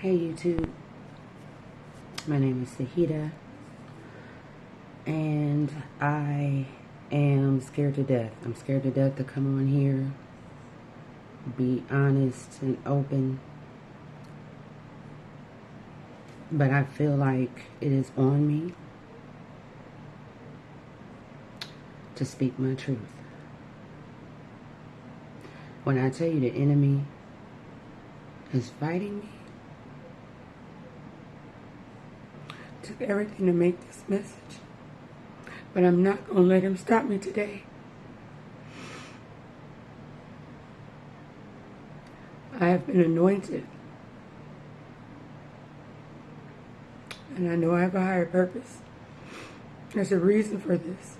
Hey YouTube, my name is Sahida, and I am scared to death. I'm scared to death to come on here, be honest and open, but I feel like it is on me to speak my truth. When I tell you the enemy is fighting me, took everything to make this message, but I'm not going to let him stop me today. I have been anointed, and I know I have a higher purpose. There's a reason for this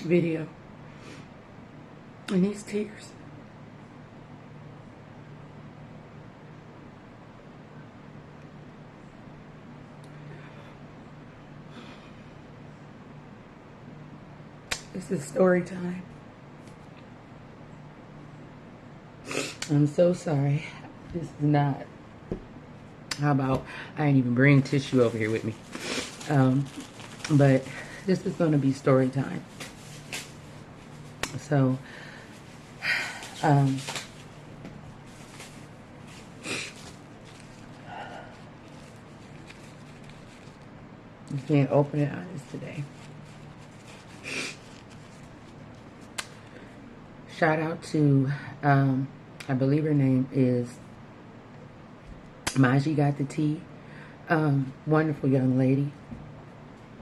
video and these tears. This is story time. I'm so sorry. This is not. How about I didn't even bring tissue over here with me. But this is going to be story time. So, being open and honest today. Shout out to, I believe her name is Maji Got the Tea. Wonderful young lady.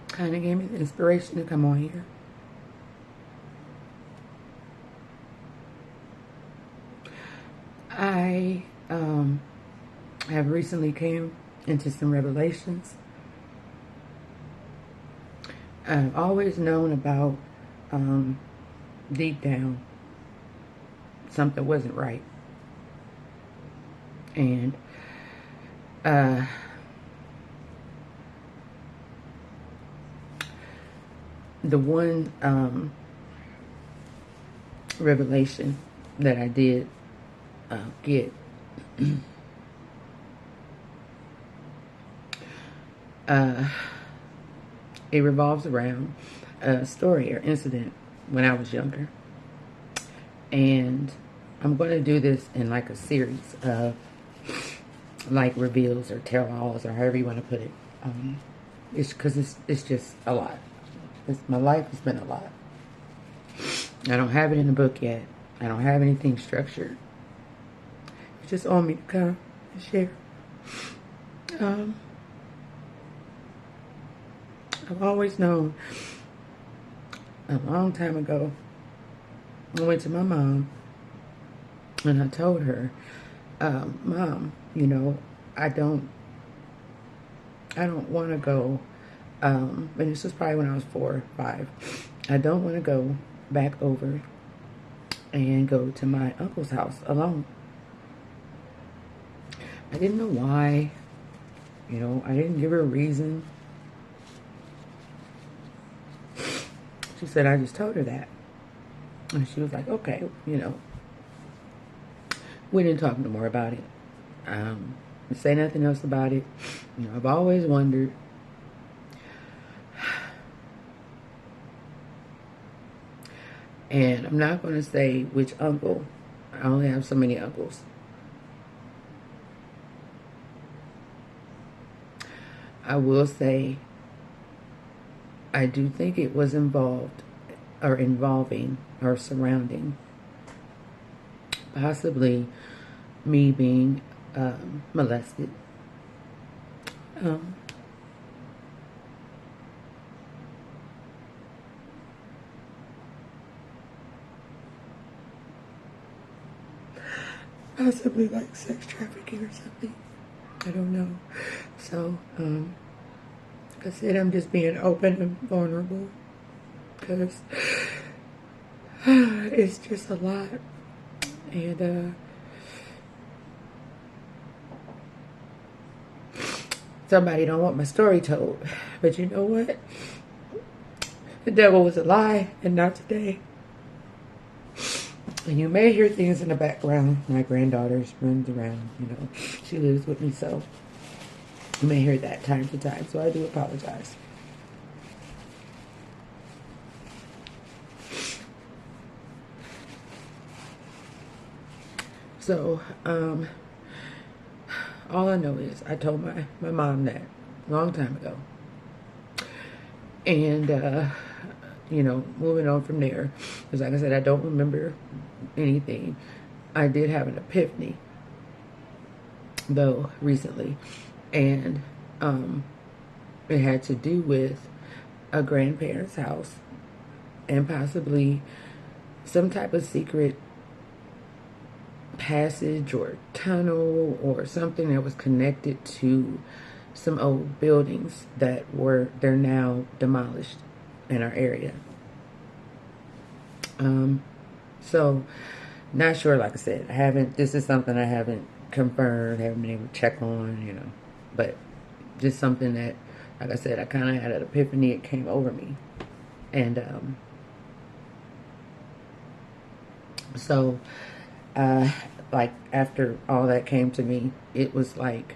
Kind of gave me the inspiration to come on here. I have recently came into some revelations. I've always known about, deep down, something wasn't right. And the one revelation that I did get it revolves around a story or incident when I was younger. And I'm going to do this in like a series of like reveals or tell-alls or however you want to put it. It's because it's just a lot. My life has been a lot. I don't have it in a book yet. I don't have anything structured. It's just on me to come and share. I've always known, a long time ago, I went to my mom and I told her, Mom, you know, I don't want to go, and this was probably when I was 4 or 5. I don't want to go back over and go to my uncle's house alone. I didn't know why, you know, I didn't give her a reason. She said, I just told her that. And she was like, okay, you know. We didn't talk no more about it. Say nothing else about it. You know, I've always wondered. And I'm not going to say which uncle. I only have so many uncles. I will say, I do think it was involved or involving or surrounding possibly me being molested. Possibly like sex trafficking or something. I don't know. So, like I said, I'm just being open and vulnerable because it's just a lot. And somebody don't want my story told. But you know what? The devil was a lie, and not today. And you may hear things in the background. My granddaughter runs around, you know. She lives with me, so you may hear that time to time. So I do apologize. So, all I know is I told my mom that a long time ago. And, you know, moving on from there, because like I said, I don't remember anything. I did have an epiphany, though, recently. And it had to do with a grandparent's house and possibly some type of secret passage or tunnel or something that was connected to some old buildings that they're now demolished in our area. So not sure, like I said, this is something I haven't confirmed, haven't been able to check on, you know, but just something that, like I said, I kind of had an epiphany. It came over me. And so like after all that came to me, it was like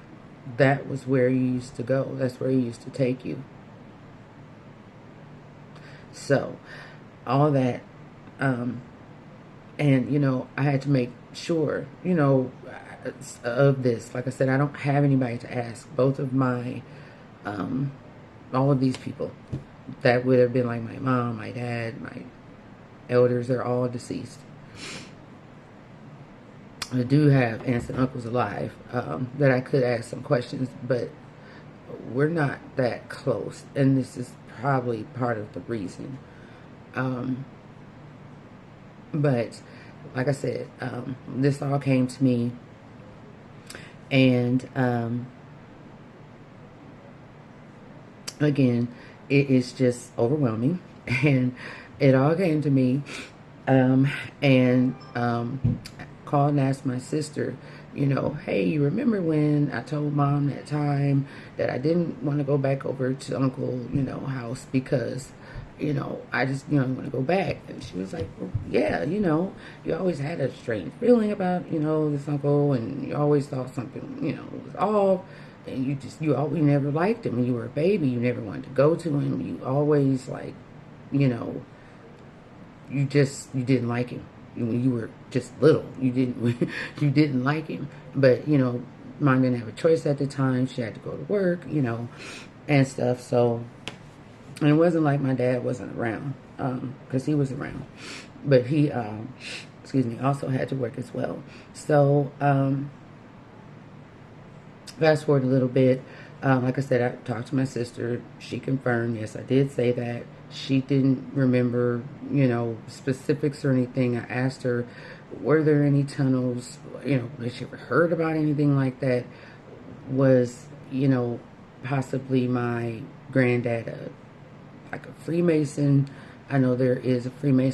that was where you used to go. That's where you used to take you. So all that, and you know, I had to make sure, you know, of this. Like I said, I don't have anybody to ask. Both of my, all of these people that would have been like my mom, my dad, my elders, they're all deceased. I do have aunts and uncles alive that I could ask some questions, but we're not that close, and this is probably part of the reason. But like I said, this all came to me, and again, it is just overwhelming, and it all came to me, and called and asked my sister, you know, hey, you remember when I told mom that time that I didn't want to go back over to uncle, you know, house because, you know, I just, you know, want to go back. And she was like, well, yeah, you know, you always had a strange feeling about, you know, this uncle, and you always thought something, you know, was off, and you always never liked him. When you were a baby, you never wanted to go to him. You always, like, you know, you didn't like him. When you were just little, you didn't like him. But, you know, mom didn't have a choice at the time. She had to go to work, you know, and stuff. So, and it wasn't like my dad wasn't around, because he was around, but he, excuse me, also had to work as well. So, fast forward a little bit. Like I said, I talked to my sister. She confirmed, yes, I did say that. She didn't remember, you know, specifics or anything. I asked her, were there any tunnels? You know, had she ever heard about anything like that? Was, you know, possibly my granddad like a Freemason? I know there is a Freemason